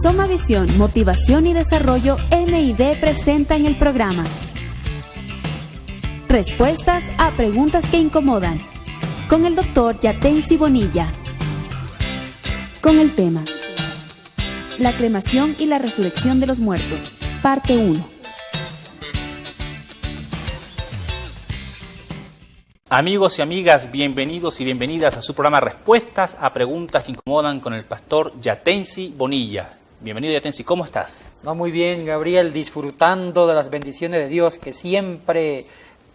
Soma Visión, Motivación y Desarrollo MID presenta en el programa Respuestas a preguntas que incomodan, con el Dr. Yatensi Bonilla, con el tema La cremación y la resurrección de los muertos, parte 1. Amigos y amigas, bienvenidos y bienvenidas a su programa Respuestas a preguntas que incomodan con el pastor Yatensi Bonilla. Bienvenido, Yatensi, ¿cómo estás? Muy bien, Gabriel, disfrutando de las bendiciones de Dios que siempre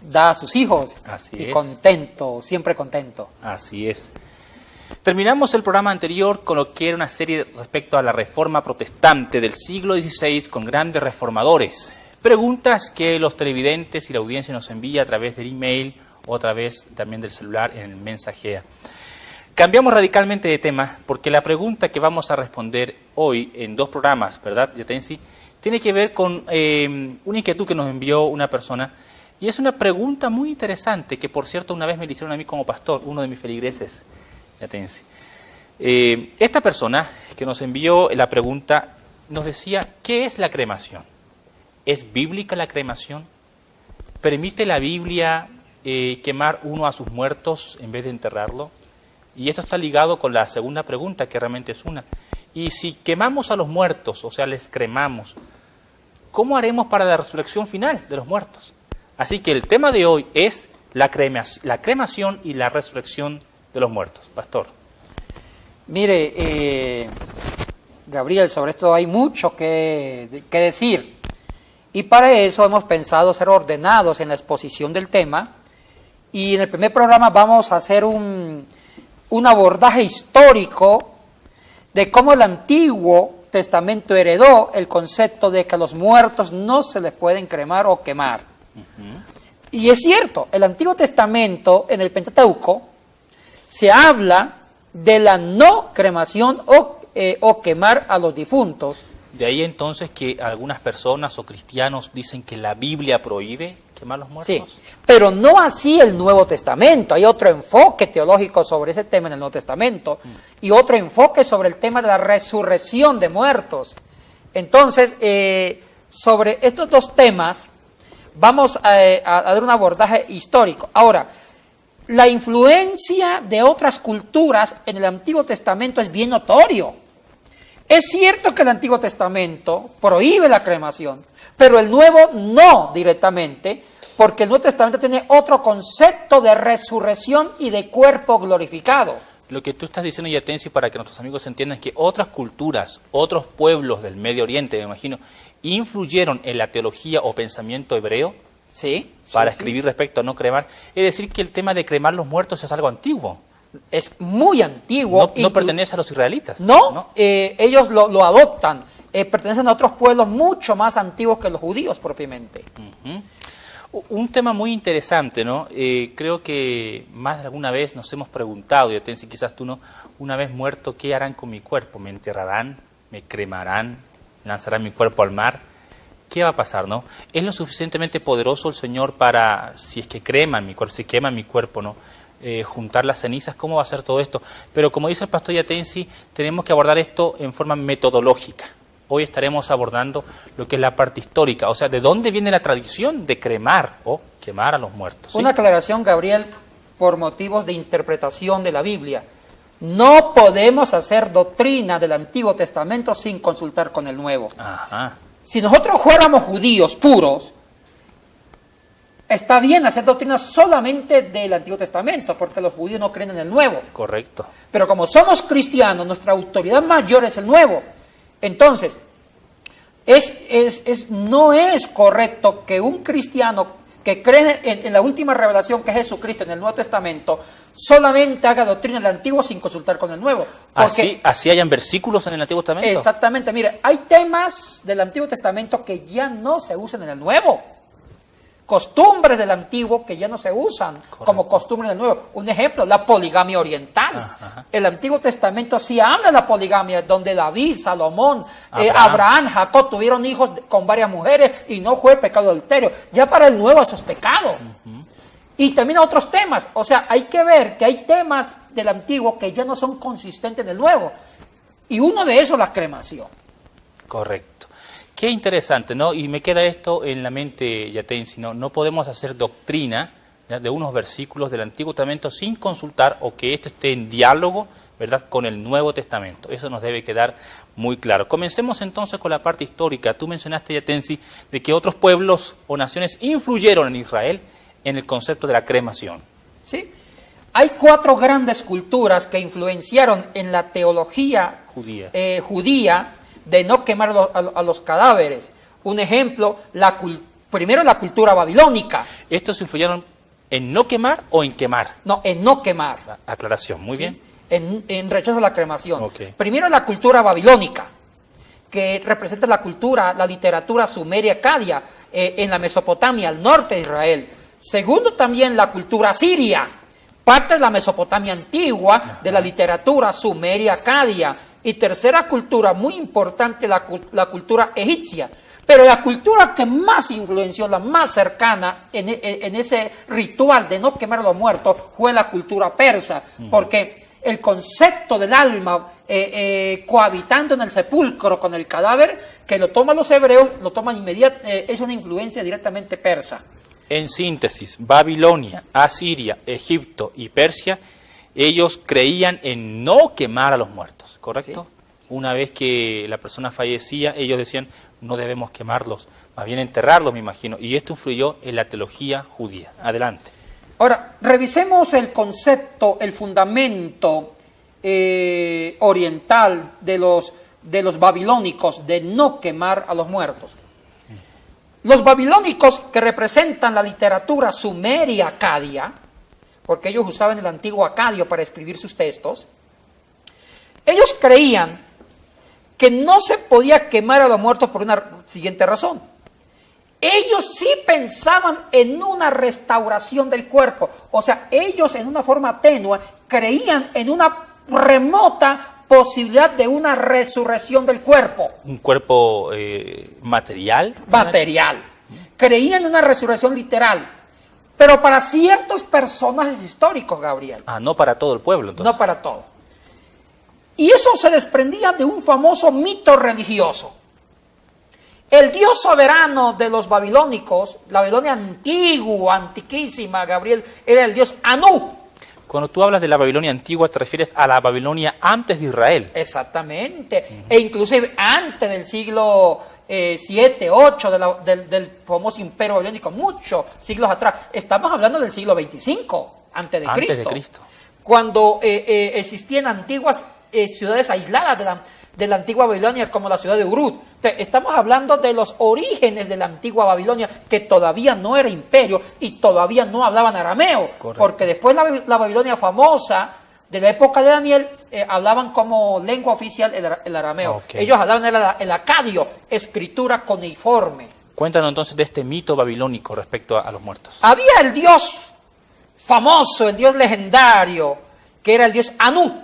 da a sus hijos. Así y es. Contento, siempre contento. Así es. Terminamos el programa anterior con lo que era una serie respecto a la Reforma Protestante del siglo XVI con grandes reformadores. Preguntas que los televidentes y la audiencia nos envía a través del email o a través también del celular en el Mensajea. Cambiamos radicalmente de tema porque la pregunta que vamos a responder hoy en dos programas, ¿verdad, Yatensi? Tiene que ver con una inquietud que nos envió una persona y es una pregunta muy interesante que, por cierto, una vez me la hicieron a mí como pastor, uno de mis feligreses, Yatensi. Esta persona que nos envió la pregunta nos decía, ¿qué es la cremación? ¿Es bíblica la cremación? ¿Permite la Biblia quemar uno a sus muertos en vez de enterrarlo? Y esto está ligado con la segunda pregunta, que realmente es una. Y si quemamos a los muertos, o sea, les cremamos, ¿cómo haremos para la resurrección final de los muertos? Así que el tema de hoy es la cremación y la resurrección de los muertos. Pastor. Mire, Gabriel, sobre esto hay mucho que decir. Y para eso hemos pensado ser ordenados en la exposición del tema. Y en el primer programa vamos a hacer un abordaje histórico de cómo el Antiguo Testamento heredó el concepto de que a los muertos no se les pueden cremar o quemar. Y es cierto, el Antiguo Testamento, en el Pentateuco, se habla de la no cremación o quemar a los difuntos. De ahí entonces que algunas personas o cristianos dicen que la Biblia prohíbe quemar los muertos. Sí, pero no así el Nuevo Testamento. Hay otro enfoque teológico sobre ese tema en el Nuevo Testamento y otro enfoque sobre el tema de la resurrección de muertos. Entonces, sobre estos dos temas vamos a dar un abordaje histórico. Ahora, la influencia de otras culturas en el Antiguo Testamento es bien notorio. Es cierto que el Antiguo Testamento prohíbe la cremación, pero el Nuevo no directamente, porque el Nuevo Testamento tiene otro concepto de resurrección y de cuerpo glorificado. Lo que tú estás diciendo, Yatensi, para que nuestros amigos entiendan, es que otras culturas, otros pueblos del Medio Oriente, me imagino, influyeron en la teología o pensamiento hebreo para escribir respecto a no cremar. Es decir, que el tema de cremar los muertos es algo antiguo. Es muy antiguo. No pertenece a los israelitas. No. Ellos lo adoptan. Pertenecen a otros pueblos mucho más antiguos que los judíos propiamente. Un tema muy interesante, ¿no? Creo que más de alguna vez nos hemos preguntado, y Yatensi, quizás tú no, una vez muerto, ¿qué harán con mi cuerpo? ¿Me enterrarán? ¿Me cremarán? ¿Lanzarán mi cuerpo al mar? ¿Qué va a pasar, no? ¿Es lo suficientemente poderoso el Señor para, si es que creman mi cuerpo, si queman mi cuerpo, ¿no? Juntar las cenizas, ¿cómo va a ser todo esto? Pero como dice el pastor Yatensi, tenemos que abordar esto en forma metodológica. Hoy estaremos abordando lo que es la parte histórica, o sea, ¿de dónde viene la tradición de cremar o quemar a los muertos? ¿Sí? Una aclaración, Gabriel, por motivos de interpretación de la Biblia. No podemos hacer doctrina del Antiguo Testamento sin consultar con el Nuevo. Ajá. Si nosotros fuéramos judíos puros, está bien hacer doctrina solamente del Antiguo Testamento, porque los judíos no creen en el Nuevo. Correcto. Pero como somos cristianos, nuestra autoridad mayor es el Nuevo. Entonces, no es correcto que un cristiano que cree en la última revelación que es Jesucristo en el Nuevo Testamento, solamente haga doctrina del Antiguo sin consultar con el Nuevo. ¿Así hayan versículos en el Antiguo Testamento? Exactamente. Mire, hay temas del Antiguo Testamento que ya no se usan en el Nuevo. Costumbres del Antiguo que ya no se usan como costumbres del Nuevo. Un ejemplo, la poligamia oriental. Ajá. El Antiguo Testamento sí habla de la poligamia, donde David, Salomón, Abraham, Jacob tuvieron hijos con varias mujeres y no fue pecado adulterio. Ya para el Nuevo eso es pecado. Y también otros temas. O sea, hay que ver que hay temas del Antiguo que ya no son consistentes en el Nuevo. Y uno de esos, la cremación. Correcto. Qué interesante, ¿no? Y me queda esto en la mente, Yatensi, ¿no? No podemos hacer doctrina, ¿ya?, de unos versículos del Antiguo Testamento sin consultar o que esto esté en diálogo, ¿verdad?, con el Nuevo Testamento. Eso nos debe quedar muy claro. Comencemos entonces con la parte histórica. Tú mencionaste, Yatensi, de que otros pueblos o naciones influyeron en Israel en el concepto de la cremación. Sí. Hay 4 grandes culturas que influenciaron en la teología judía de no quemar a los cadáveres. Un ejemplo, primero la cultura babilónica. ¿Estos influyeron en no quemar o en quemar? No, en no quemar. Aclaración, muy bien. En rechazo a la cremación. Okay. Primero la cultura babilónica, que representa la literatura sumeria acadia en la Mesopotamia, al norte de Israel. Segundo, también la cultura siria, parte de la Mesopotamia antigua, de la literatura sumeria acadia. Y tercera cultura, muy importante, la cultura egipcia. Pero la cultura que más influenció, la más cercana en ese ritual de no quemar a los muertos, fue la cultura persa, porque el concepto del alma cohabitando en el sepulcro con el cadáver, que lo toman los hebreos, lo toman inmediatamente, es una influencia directamente persa. En síntesis, Babilonia, Asiria, Egipto y Persia, ellos creían en no quemar a los muertos, ¿correcto? Sí. Una vez que la persona fallecía, ellos decían, no debemos quemarlos, más bien enterrarlos, me imagino. Y esto influyó en la teología judía. Adelante. Ahora, revisemos el concepto, el fundamento oriental de los babilónicos de no quemar a los muertos. Los babilónicos, que representan la literatura sumeria acadia, porque ellos usaban el antiguo acadio para escribir sus textos, ellos creían que no se podía quemar a los muertos por una siguiente razón. Ellos sí pensaban en una restauración del cuerpo. O sea, ellos en una forma tenue creían en una remota posibilidad de una resurrección del cuerpo. ¿Un cuerpo material? Material. Creían en una resurrección literal. Pero para ciertos personajes históricos, Gabriel. Ah, no para todo el pueblo, entonces. No para todo. Y eso se desprendía de un famoso mito religioso. El dios soberano de los babilónicos, la Babilonia antigua, antiquísima, Gabriel, era el dios Anú. Cuando tú hablas de la Babilonia antigua, te refieres a la Babilonia antes de Israel. Exactamente. E inclusive antes del siglo 7, 8 del famoso imperio babilónico, muchos siglos atrás. Estamos hablando del siglo 25, antes de Cristo. Cuando existían antiguas ciudades aisladas de la antigua Babilonia, como la ciudad de Uruk. Estamos hablando de los orígenes de la antigua Babilonia, que todavía no era imperio y todavía no hablaban arameo. Correcto. Porque después la Babilonia famosa, de la época de Daniel, hablaban como lengua oficial el arameo. Okay. Ellos hablaban el acadio, escritura cuneiforme. Cuéntanos entonces de este mito babilónico respecto a los muertos. Había el dios famoso, el dios legendario, que era el dios Anú.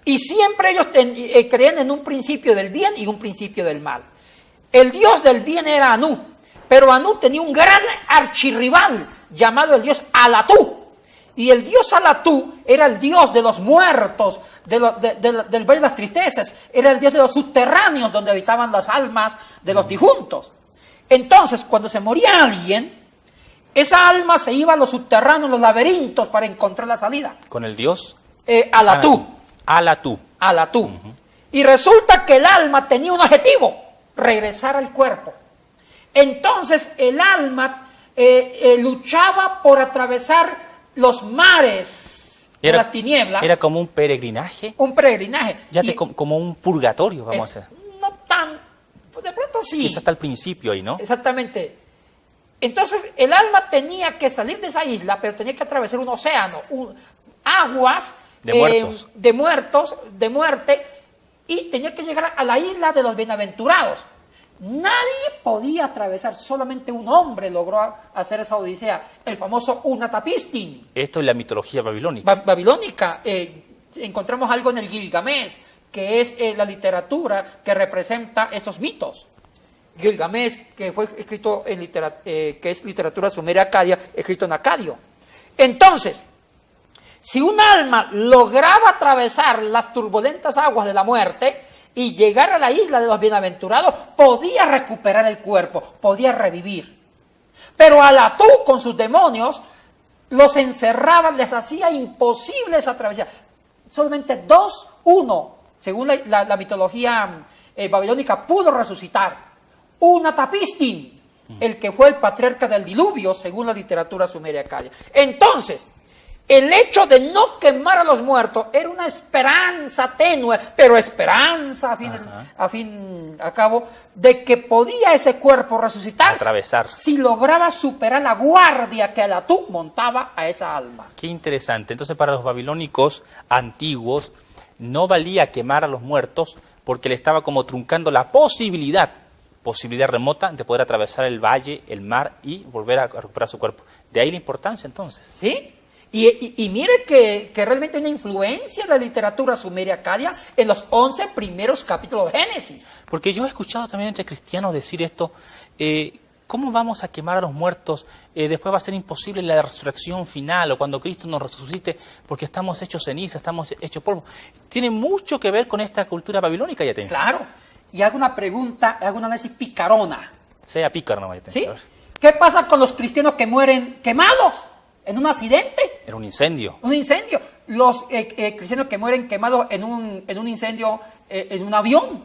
Y siempre ellos creían en un principio del bien y un principio del mal. El dios del bien era Anú, pero Anú tenía un gran archirrival llamado el dios Alatú. Y el dios Alatú era el dios de los muertos, del ver de las tristezas, era el dios de los subterráneos donde habitaban las almas de los difuntos. Entonces, cuando se moría alguien, esa alma se iba a los subterráneos, los laberintos, para encontrar la salida. ¿Con el dios? Alatú. Alatú. Y resulta que el alma tenía un objetivo: regresar al cuerpo. Entonces el alma luchaba por atravesar los mares de las tinieblas. ¿Era como un peregrinaje? Un peregrinaje. Como un purgatorio, vamos a decir. No tan, de pronto sí. Quizás hasta el principio ahí, ¿no? Exactamente. Entonces el alma tenía que salir de esa isla, pero tenía que atravesar un océano, aguas de muerte, y tenía que llegar a la isla de los bienaventurados. Nadie podía atravesar, solamente un hombre logró hacer esa odisea, el famoso Unatapistin. Esto es la mitología babilónica. Babilónica. Encontramos algo en el Gilgamesh, que es la literatura que representa estos mitos. Gilgamesh, que fue escrito que es literatura sumeria acadia, escrito en acadio. Entonces, si un alma lograba atravesar las turbulentas aguas de la muerte, y llegar a la isla de los bienaventurados, podía recuperar el cuerpo, podía revivir. Pero Alatú con sus demonios los encerraba, les hacía imposible esa travesía. Solamente 1, según la mitología babilónica, pudo resucitar. Unapistim, el que fue el patriarca del diluvio, según la literatura sumeria acadia. Entonces, el hecho de no quemar a los muertos era una esperanza tenue, pero esperanza a fin y al cabo, de que podía ese cuerpo resucitar, atravesar, si lograba superar la guardia que Alatú montaba a esa alma. Qué interesante. Entonces, para los babilónicos antiguos no valía quemar a los muertos porque le estaba como truncando la posibilidad remota de poder atravesar el valle, el mar y volver a recuperar su cuerpo. De ahí la importancia, entonces. ¿Sí? Y mire que realmente hay una influencia de la literatura sumeria acadia en los 11 primeros capítulos de Génesis. Porque yo he escuchado también entre cristianos decir esto, ¿cómo vamos a quemar a los muertos? Después va a ser imposible la resurrección final o cuando Cristo nos resucite porque estamos hechos ceniza, estamos hechos polvo. Tiene mucho que ver con esta cultura babilónica, ya tenés. Claro. Y hago una pregunta, hago una análisis picarona. Sea pícaro, no, ya tenés. ¿Sí? ¿Qué pasa con los cristianos que mueren quemados en un accidente? En un incendio. Un incendio. Los cristianos que mueren quemados en un incendio en un avión.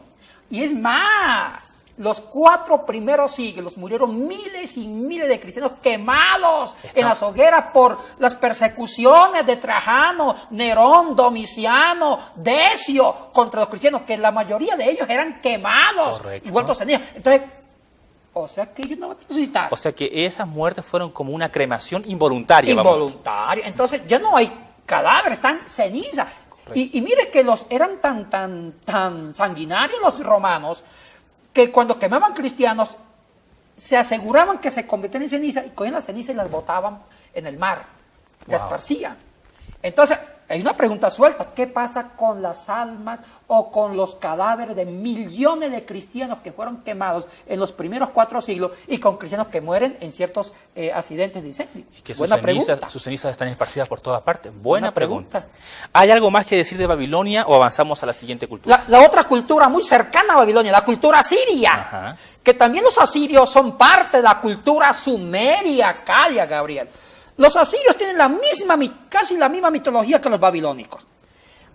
Y es más, los 4 primeros siglos murieron miles y miles de cristianos quemados en las hogueras por las persecuciones de Trajano, Nerón, Domiciano, Decio contra los cristianos, que la mayoría de ellos eran quemados. Correcto. Y vueltos cenizas. Entonces, o sea que ellos no van a resucitar. O sea que esas muertes fueron como una cremación involuntaria. Involuntaria. Entonces ya no hay cadáveres, están cenizas. Y mire que eran tan sanguinarios los romanos que cuando quemaban cristianos se aseguraban que se convertían en ceniza y cogían las cenizas y las botaban en el mar, las esparcían. Entonces, hay una pregunta suelta, ¿qué pasa con las almas o con los cadáveres de millones de cristianos que fueron quemados en los primeros 4 siglos y con cristianos que mueren en ciertos accidentes de incendio? Y que sus cenizas están esparcidas por todas partes. Buena pregunta. ¿Hay algo más que decir de Babilonia o avanzamos a la siguiente cultura? La otra cultura muy cercana a Babilonia, la cultura asiria. Ajá. Que también los asirios son parte de la cultura sumeria, acadia, Gabriel. Los asirios tienen casi la misma mitología que los babilónicos.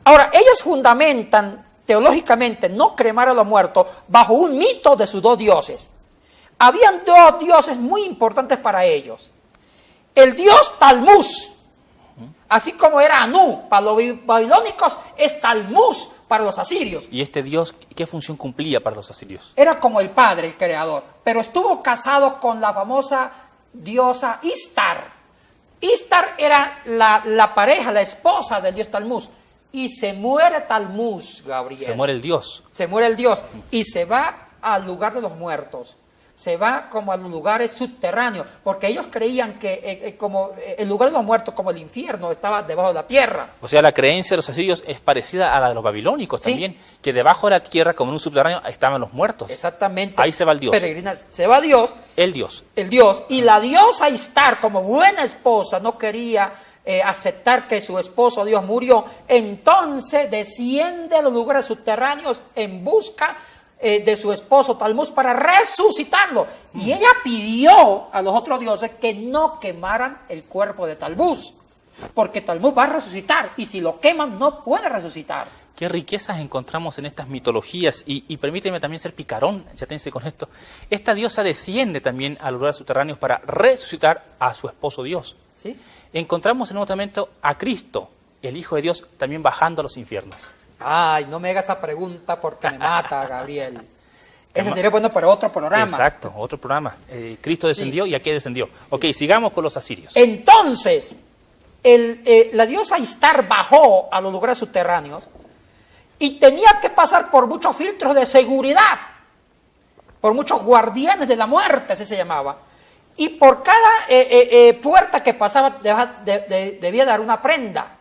Ahora, ellos fundamentan teológicamente no cremar a los muertos bajo un mito de sus 2 dioses. Habían 2 dioses muy importantes para ellos. El dios Talmuz, así como era Anu para los babilónicos, es Talmuz para los asirios. ¿Y este dios qué función cumplía para los asirios? Era como el padre, el creador, pero estuvo casado con la famosa diosa Istar. Istar era la pareja, la esposa del dios Talmuz. Y se muere Talmuz, Gabriel. Se muere el dios. Se muere el dios. Y se va al lugar de los muertos. Se va como a los lugares subterráneos. Porque ellos creían que como el lugar de los muertos, como el infierno, estaba debajo de la tierra. O sea, la creencia de los asirios es parecida a la de los babilónicos también. Que debajo de la tierra, como en un subterráneo, estaban los muertos. Exactamente. Ahí se va el dios. Se va Dios. El dios. El dios. Y la diosa Istar, como buena esposa, no quería aceptar que su esposo Dios murió. Entonces desciende a los lugares subterráneos en busca de su esposo Talmuz para resucitarlo. Y ella pidió a los otros dioses que no quemaran el cuerpo de Talmuz, porque Talmuz va a resucitar y si lo queman no puede resucitar. Qué riquezas encontramos en estas mitologías y permíteme también ser picarón, ya tense con esto. Esta diosa desciende también a lugares subterráneos para resucitar a su esposo Dios. ¿Sí? Encontramos en Nuevo Testamento a Cristo, el Hijo de Dios, también bajando a los infiernos. Ay, no me hagas esa pregunta porque me mata, Gabriel. Ese sería bueno para otro programa. Exacto, otro programa. Cristo descendió y ¿a qué descendió? Ok, sigamos con los asirios. Entonces, la diosa Istar bajó a los lugares subterráneos y tenía que pasar por muchos filtros de seguridad, por muchos guardianes de la muerte, así se llamaba. Y por cada puerta que pasaba debía dar una prenda.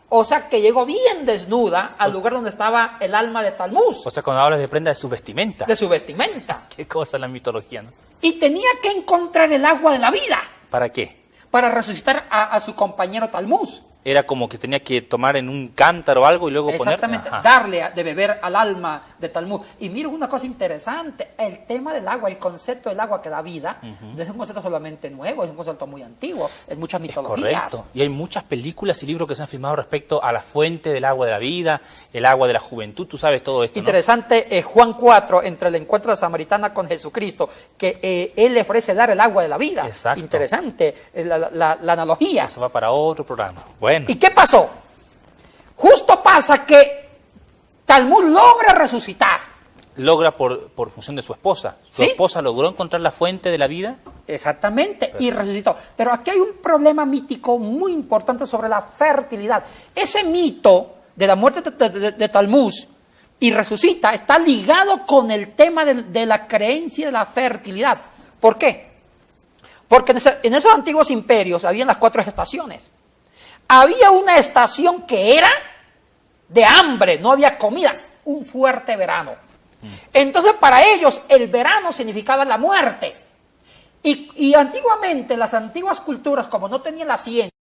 O sea que llegó bien desnuda al lugar donde estaba el alma de Talmuz. O sea, cuando hablas de prenda, de su vestimenta. De su vestimenta. Qué cosa la mitología, ¿no? Y tenía que encontrar el agua de la vida. ¿Para qué? Para resucitar a su compañero Talmuz. era como que tenía que tomar en un cántaro o algo y luego poner... Exactamente, Ajá. darle de beber al alma de Talmud. Y mira una cosa interesante, el tema del agua, el concepto del agua que da vida, no es un concepto solamente nuevo, es un concepto muy antiguo, en muchas mitologías. Correcto. Y hay muchas películas y libros que se han filmado respecto a la fuente del agua de la vida, el agua de la juventud, tú sabes todo esto, ¿no? Interesante, Juan 4, entre el encuentro de Samaritana con Jesucristo, que él le ofrece dar el agua de la vida. Exacto. Interesante la analogía. Eso va para otro programa. Bueno. ¿Y qué pasó? Justo pasa que Talmud logra resucitar. Logra por función de su esposa. Su ¿Sí? esposa logró encontrar la fuente de la vida. Exactamente, y resucitó. Pero aquí hay un problema mítico muy importante sobre la fertilidad. Ese mito de la muerte de Talmud y resucita está ligado con el tema de la creencia de la fertilidad. ¿Por qué? Porque en esos antiguos imperios habían las 4 estaciones. Había una estación que era de hambre, no había comida, un fuerte verano. Entonces para ellos el verano significaba la muerte. Y antiguamente las antiguas culturas, como no tenían la ciencia,